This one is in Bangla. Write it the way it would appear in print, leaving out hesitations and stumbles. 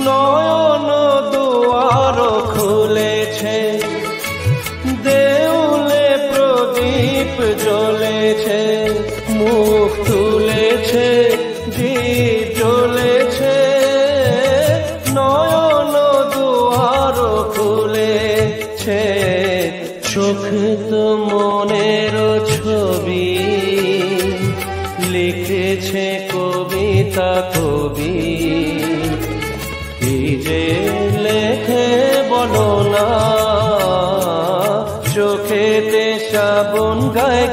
নয়ন দুয়ার খুলেছে, দেউলে প্রদীপ জ্বলেছে, মুখ তুলেছে, দীপ জ্বলেছে, নয়ন দুয়ার খুলেছে। চোখ তো মনের ছবি, লিখেছে কবিতা কবি, কি যে লেখে বলো না, চোখেতে শ্রাবণ গায়